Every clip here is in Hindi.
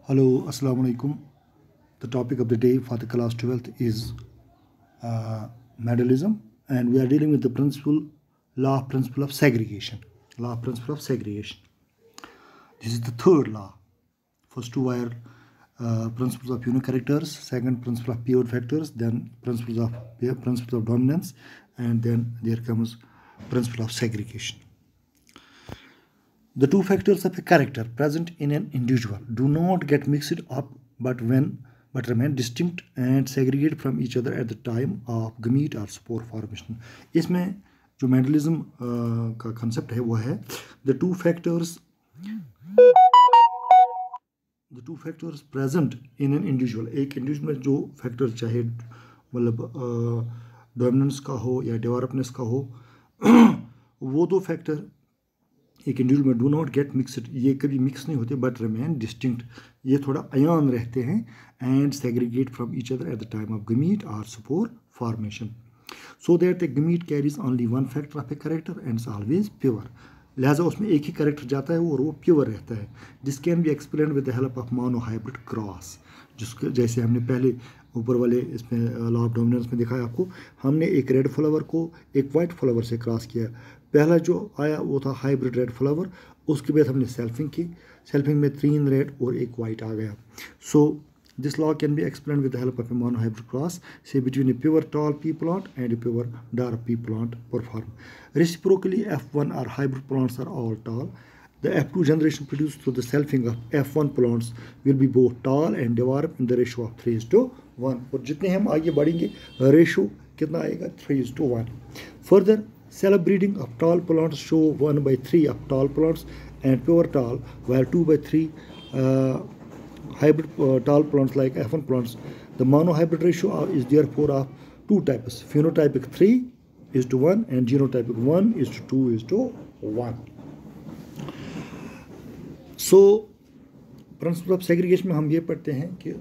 Hello, Assalamu alaikum. The topic of the day for the class 12th is Mendelism, and we are dealing with the principle of segregation. Law of principle of segregation. This is the third law. First two are principles of unit characters, second principle of pivot factors, then principles of dominance, and then there comes principle of segregation. The two factors of a character present in an individual do not get mixed up but remain distinct and segregated from each other at the time of gamete or spore formation. इसमें जो मेंडलिज्म का कंसेप्ट है वो है the two factors present in an individual. एक इंडिविजुअल में जो फैक्टर चाहे मतलब डोमिनेंस का हो या डेवलपनेस का हो वो दो फैक्टर एक इंडिविजुअल में डू नॉट गेट मिक्सड, ये कभी मिक्स नहीं होते बट रिमेन डिस्टिंक्ट, ये थोड़ा अयान रहते हैं and segregate from each other at the time of gamete और spore formation, so that the gamete carries only one factor of a character and is always pure. लिहाजा उसमें एक ही कैरेक्टर जाता है और वो प्योर रहता है. This can be explain with the help of monohybrid cross, जिसके जैसे हमने पहले ऊपर वाले इसमें लॉ ऑफ डोमिनेंस में दिखाया आपको. हमने एक रेड फ्लावर को एक वाइट फ्लावर से क्रॉस किया. पहला जो आया वो था हाइब्रिड रेड फ्लावर, उसके बाद हमने सेल्फिंग की. सेल्फिंग में 3 रेड और 1 वाइट आ गया. So this law can be explain with the help of a monohybrid cross से between a pure tall pea plant and a pure dark pea plant perform. Reciprocally, F1 or hybrid plants are all tall. The F2 generation produced through the selfing of F1 plants will be both tall and dwarf in the ratio of 3:1. और जितने हम आगे बढ़ेंगे रेशो कितना आएगा 3:1. Further, self breeding of tall plants show 1/3 of tall plants and pure tall, while 2/3 hybrid tall plants like F1 plants. The monohybrid ratio is therefore of two types: phenotypic 3:1 and genotypic 1:2:1. So principle of segregation में हम ये पढ़ते हैं कि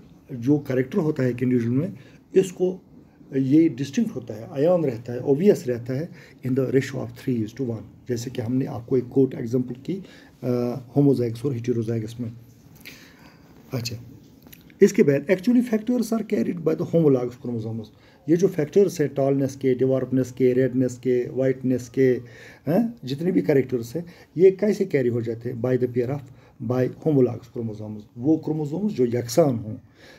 जो कैरेक्टर होता है एक इंडिविजुअल में, इसको ये डिस्टिंक्ट होता है, अयान रहता है, ऑब्वियस रहता है इन द रेशो ऑफ 3:1. जैसे कि हमने आपको एक कोट एग्जांपल की होमोजाइगस और हेटेरोजाइगस में. अच्छा, इसके बाद actually factors are carried by the homologous chromosomes. ये जो फैक्टर्स हैं टॉलनेस के, डिवार्पनेस के, रेडनेस के, वाइटनेस के, जितने भी कैरेक्टर्स हैं ये कैसे कैरी हो जाते हैं by the pair of by homologous chromosomes, वो क्रोमोसोम्स जो यकसान हों.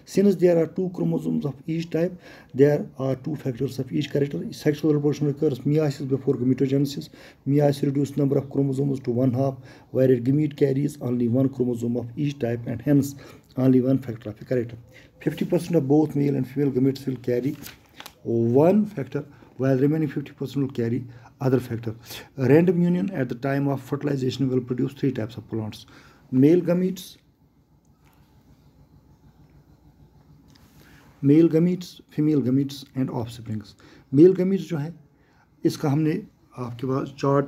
Since there are 2 chromosomes of each type, there are 2 factors of each character. Sexual reproduction occurs meiosis before gametogenesis. Meiosis reduces number of chromosomes to 1/2, whereas gamete carries only 1 chromosome of each type and hence only 1 factor of a character. 50% of both male and female gametes will carry one factor, while remaining 50% will carry other factor. Random union at the time of fertilization will produce 3 types of plants: male gametes, female gametes and offsprings. Male gametes जो है इसका हमने आपके पास चार्ट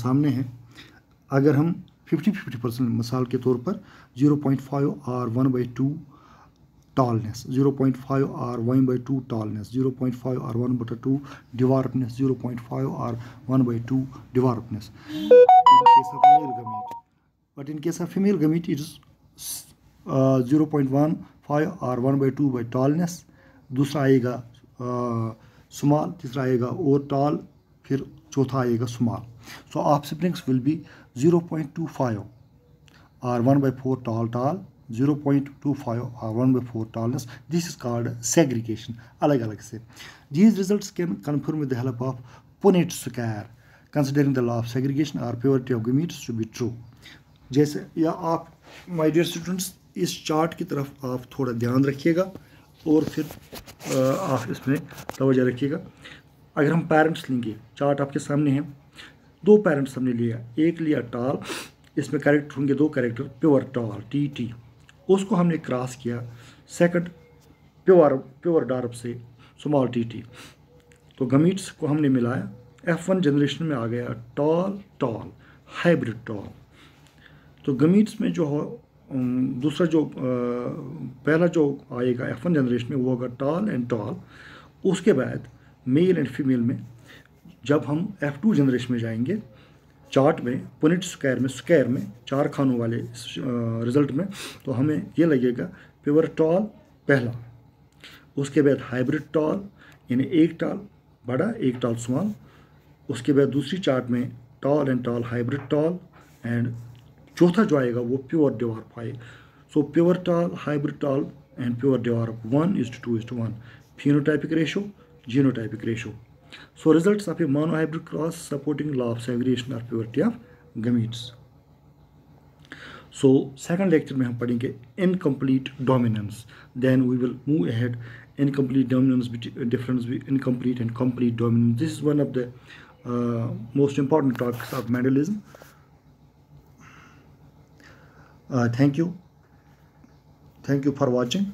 सामने है. अगर हम 50% मिसाल के तौर पर 0.5 और 1/2 tallness, 0.5 or 1/2 tallness, 0.5 or 1/2 dwarfness, 0.5 or 1/2 dwarfness in case of male gamete. But in case of female gamete it is 0.15 और 1/2 by tallness. दूसरा आएगा स्मॉल, तीसरा आएगा और टॉल, फिर चौथा आएगा small. So offsprings will be 0.25 और 1/4 tall, 0.25 or 1/4 tallness. This is called segregation. अलग अलग से. These results can confirm with the help of Punnett square, considering the law of segregation or purity of gametes to be true. जैसे या आप my dear students इस चार्ट की तरफ आप थोड़ा ध्यान रखिएगा और फिर आप इसमें तवज्जो रखिएगा. अगर हम पेरेंट्स लेंगे, चार्ट आपके सामने है, 2 पेरेंट्स हमने लिया. एक लिया टॉल, इसमें कैरेक्टर होंगे 2 कैरेक्टर प्योर टॉल TT, उसको हमने क्रॉस किया. सेकंड प्योर डार्प से स्मॉल TT, तो गमीट्स को हमने मिलाया. F1 जनरेशन में आ गया टॉल हाइब्रिड टॉल. तो गमीट्स में जो हो दूसरा जो पहला जो आएगा F1 जनरेशन में वो होगा टॉल एंड टॉल. उसके बाद मेल एंड फीमेल में जब हम F2 जनरेशन में जाएंगे चार्ट में पुनेट स्क्वायर में 4 खानों वाले रिजल्ट में, तो हमें ये लगेगा प्योर टॉल पहला, उसके बाद हाइब्रिड टॉल यानी एक टॉल बड़ा एक टॉल स्मॉल, उसके बाद दूसरी चार्ट में tall and tall hybrid tall, and चौथा जो आएगा वो प्योर डिवार्फ आएगा. So pure tall hybrid tall and pure dwarf 1:2:1 phenotypic ratio, genotypic ratio. So results of a monohybrid cross supporting law of segregation or purity of gametes. So second lecture में हम पढ़ेंगे incomplete dominance. Then we will move ahead. Incomplete dominance, difference between incomplete and complete dominance. This is one of the most important topics of Mendelism. Thank you for watching.